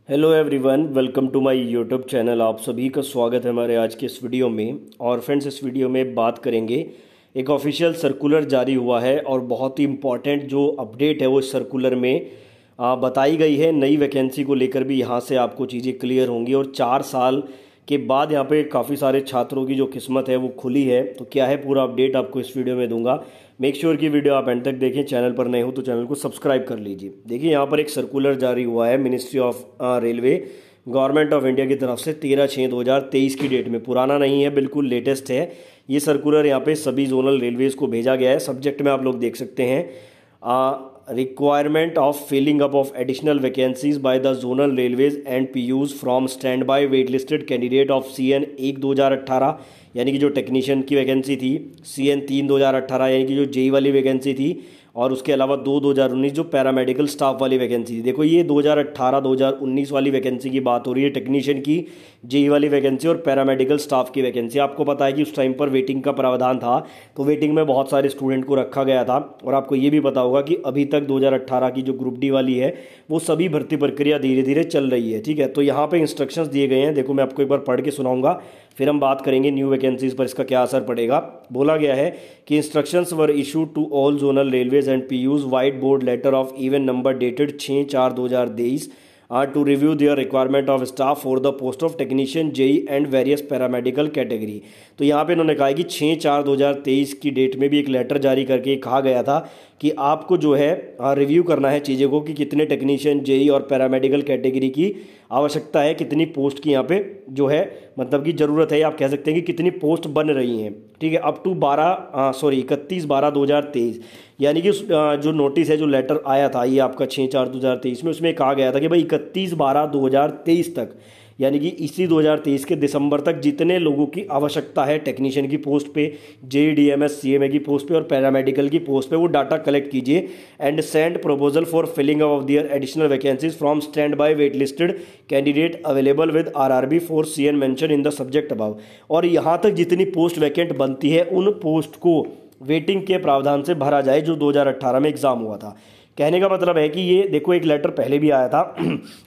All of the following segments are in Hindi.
Hello everyone, welcome to my YouTube channel. आप सभी का स्वागत है हमारे आज के इस वीडियो में। और फ्रेंड्स, इस वीडियो में बात करेंगे, एक ऑफिशियल सर्कुलर जारी हुआ है और बहुत ही इम्पॉर्टेंट जो अपडेट है वो इस सर्कुलर में बताई गई है। नई वैकेंसी को लेकर भी यहाँ से आपको चीज़ें क्लियर होंगी और 4 साल के बाद यहाँ पे काफ़ी सारे छात्रों की जो किस्मत है वो खुली है। तो क्या है पूरा अपडेट आपको इस वीडियो में दूंगा। मेक श्योर कि वीडियो आप एंड तक देखें। चैनल पर नए हो तो चैनल को सब्सक्राइब कर लीजिए। देखिए, यहाँ पर एक सर्कुलर जारी हुआ है ministry of railway, government of India की तरफ से 13/6/2023 की डेट में। पुराना नहीं है, बिल्कुल लेटेस्ट है ये सर्कुलर। यहाँ पे सभी जोनल रेलवेज़ को भेजा गया है। सब्जेक्ट में आप लोग देख सकते हैं, requirement of filling up of additional vacancies by the zonal railways and PUs from stand by wait listed candidate of CN 1 2018 यानी कि जो टेक्नीशियन की वैकेंसी थी, CN 3 2018 यानी कि जो जेई वाली वैकेंसी थी, और उसके अलावा 2019 जो पैरामेडिकल स्टाफ वाली वैकेंसी थी। देखो, ये 2018-2019 वाली वैकेंसी की बात हो रही है, टेक्नीशियन की, जेई वाली वैकेंसी और पैरामेडिकल स्टाफ की वैकेंसी। आपको पता है कि उस टाइम पर वेटिंग का प्रावधान था, तो वेटिंग में बहुत सारे स्टूडेंट को रखा गया था। और आपको ये भी पता होगा कि अभी तक 2018 की जो ग्रुप डी वाली है वो सभी भर्ती प्रक्रिया धीरे धीरे चल रही है। ठीक है, तो यहाँ पे इंस्ट्रक्शंस दिए गए हैं। देखो, मैं आपको एक बार पढ़ के सुनाऊंगा, फिर हम बात करेंगे न्यू वैकेंसीज पर इसका क्या असर पड़ेगा। बोला गया है कि instructions were issued to all zonal railways and PUs vide board letter of even number dated 6/4/2023 to review their requirement of staff for the post of technician, JE and various paramedical category। तो यहाँ पे इन्होंने कहा है कि 6/4/2023 की डेट में भी एक लेटर जारी करके कहा गया था कि आपको जो है रिव्यू करना है चीज़ों को कि कितने टेक्नीशियन, जेई और पैरामेडिकल कैटेगरी की आवश्यकता है, कितनी पोस्ट की यहाँ पे जो है मतलब कि ज़रूरत है, आप कह सकते हैं कि कितनी पोस्ट बन रही हैं। ठीक है, अप टू 31/12/2023 यानी कि जो नोटिस है, जो लेटर आया था ये आपका 6/4/2023 में, उसमें कहा गया था कि भाई 31/12/2023 तक, यानी कि इसी 2023 के दिसंबर तक जितने लोगों की आवश्यकता है टेक्नीशियन की पोस्ट पे, JDMS CMA की पोस्ट पे और पैरामेडिकल की पोस्ट पे, वो डाटा कलेक्ट कीजिए and send proposal for filling of their additional vacancies from stand by wait listed candidate available with RRB for CN mention in the subject above. और यहाँ तक जितनी पोस्ट वैकेंट बनती है उन पोस्ट को वेटिंग के प्रावधान से भरा जाए जो 2018 में एग्जाम हुआ था। कहने का मतलब है कि ये देखो, एक लेटर पहले भी आया था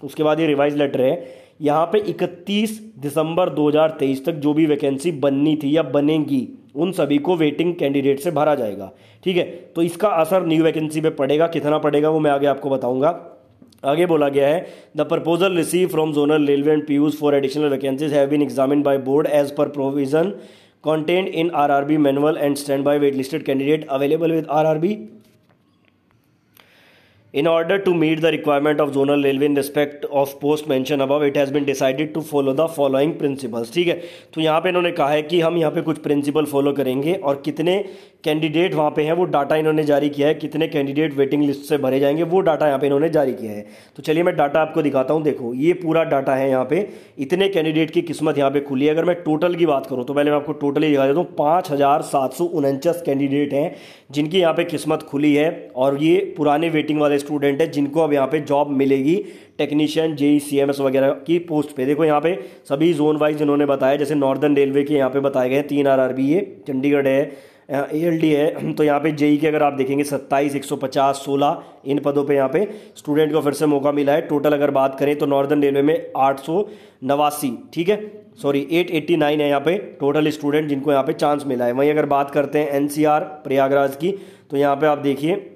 उसके बाद ये रिवाइज लेटर है। यहाँ पे 31 दिसंबर 2023 तक जो भी वैकेंसी बननी थी या बनेंगी उन सभी को वेटिंग कैंडिडेट से भरा जाएगा। ठीक है, तो इसका असर न्यू वैकेंसी पे पड़ेगा। कितना पड़ेगा वो मैं आगे आपको बताऊंगा। आगे बोला गया है, the proposal receive from zonal railway and PUs for additional vacancies have been examined by board as per provision contained in RRB manual and standby waitlisted candidate available with RRB in order to meet the requirement of zonal railway in respect of post mentioned above it has been decided to follow the following principles। ठीक है, तो यहाँ पे इन्होंने कहा है कि हम यहाँ पे कुछ प्रिंसिपल फॉलो करेंगे और कितने कैंडिडेट वहाँ पे हैं वो डाटा इन्होंने जारी किया है, कितने कैंडिडेट वेटिंग लिस्ट से भरे जाएंगे वो डाटा यहाँ पे इन्होंने जारी किया है। तो चलिए मैं डाटा आपको दिखाता हूँ। देखो, ये पूरा डाटा है, यहाँ पे इतने कैंडिडेट की किस्मत यहाँ पे खुली है। अगर मैं टोटल की बात करूँ तो पहले मैं आपको टोटल ही दिखा देता हूँ। 5749 कैंडिडेट हैं जिनकी यहाँ पे किस्मत खुली है, और ये पुराने वेटिंग वाले स्टूडेंट हैं जिनको अब यहाँ पे जॉब मिलेगी टेक्नीशियन, JE CMS वगैरह की पोस्ट पे। देखो, यहाँ पे सभी जोन वाइज इन्होंने बताया, जैसे नॉर्दर्न रेलवे के यहाँ पे बताए गए 3 RRB है, चंडीगढ़ है, ALD है। तो यहाँ पे JE के अगर आप देखेंगे 27, 150, 16 इन पदों पे यहाँ पे स्टूडेंट को फिर से मौका मिला है। टोटल अगर बात करें तो नॉर्दर्न रेलवे में 889, ठीक है, सॉरी 889 है यहाँ पे टोटल स्टूडेंट जिनको यहाँ पे चांस मिला है। वहीं अगर बात करते हैं NCR प्रयागराज की, तो यहाँ पे आप देखिए,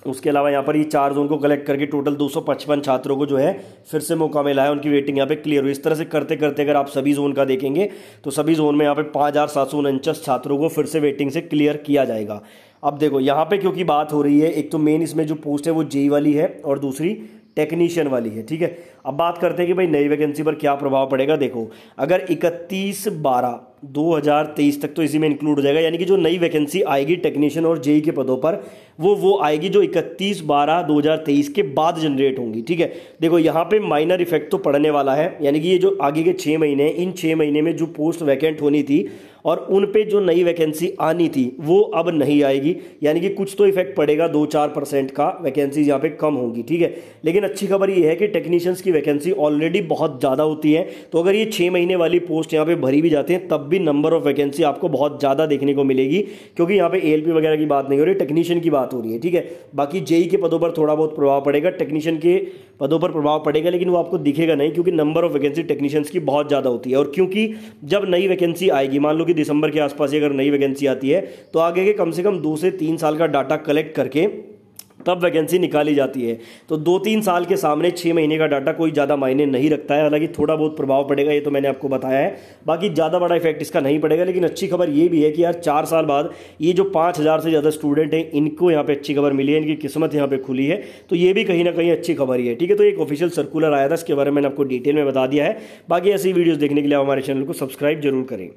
उसके अलावा यहाँ पर ये 4 जोन को कलेक्ट करके टोटल 255 छात्रों को जो है फिर से मौका मिला है, उनकी वेटिंग यहाँ पे क्लियर हुई। इस तरह से करते करते अगर आप सभी जोन का देखेंगे तो सभी जोन में यहाँ पे 5749 छात्रों को फिर से वेटिंग से क्लियर किया जाएगा। अब देखो, यहाँ पे क्योंकि बात हो रही है, एक तो मेन इसमें जो पोस्ट है वो JE वाली है और दूसरी टेक्नीशियन वाली है। ठीक है, अब बात करते हैं कि भाई नई वैकेंसी पर क्या प्रभाव पड़ेगा। देखो, अगर 31/12/2023 तक तो इसी में इंक्लूड हो जाएगा, यानी कि जो नई वैकेंसी आएगी टेक्नीशियन और JE के पदों पर वो आएगी जो 31/12/2023 के बाद जनरेट होंगी। ठीक है, देखो यहाँ पे माइनर इफेक्ट तो पड़ने वाला है, यानी कि ये जो आगे के 6 महीने, इन 6 महीने में जो पोस्ट वैकेंट होनी थी और उन पे जो नई वैकेंसी आनी थी वो अब नहीं आएगी, यानी कि कुछ तो इफेक्ट पड़ेगा, 2-4% का वैकेंसीज यहाँ पे कम होंगी। ठीक है, लेकिन अच्छी खबर ये है कि टेक्नीशियंस की वैकेंसी ऑलरेडी बहुत ज़्यादा होती है, तो अगर ये 6 महीने वाली पोस्ट यहाँ पे भरी भी जाते हैं तब भी नंबर ऑफ वैकेंसी आपको बहुत ज़्यादा देखने को मिलेगी, क्योंकि यहाँ पे ALP वगैरह की बात नहीं हो रही, टेक्नीशियन की बात बात हो रही है, ठीक है। बाकी जेई के पदों पर थोड़ा बहुत प्रभाव पड़ेगा, टेक्नीशियन के पदों पर प्रभाव पड़ेगा, लेकिन वो आपको दिखेगा नहीं, क्योंकि नंबर ऑफ वैकेंसी टेक्नीशियंस की बहुत ज़्यादा होती है। और क्योंकि जब नई वैकेंसी आएगी, मान लो कि दिसंबर के आसपास ही अगर नई वैकेंसी आती है, तो आगे के कम से कम 2 से 3 साल का डाटा कलेक्ट करके तब वैकेंसी निकाली जाती है। तो 2-3 साल के सामने 6 महीने का डाटा कोई ज़्यादा मायने नहीं रखता है। हालांकि थोड़ा बहुत प्रभाव पड़ेगा, ये तो मैंने आपको बताया है, बाकी ज़्यादा बड़ा इफेक्ट इसका नहीं पड़ेगा। लेकिन अच्छी खबर ये भी है कि यार 4 साल बाद ये जो 5,000 से ज़्यादा स्टूडेंट हैं, इनको यहाँ पे अच्छी खबर मिली है, इनकी किस्मत यहाँ पे खुली है, तो ये भी कहीं ना कहीं अच्छी खबर ही है, ठीक है। तो एक ऑफिशियल सर्कुलर आया था, इसके बारे में मैंने आपको डिटेल में बता दिया है। बाकी ऐसी वीडियोज़ देखने के लिए हमारे चैनल को सब्सक्राइब जरूर करें।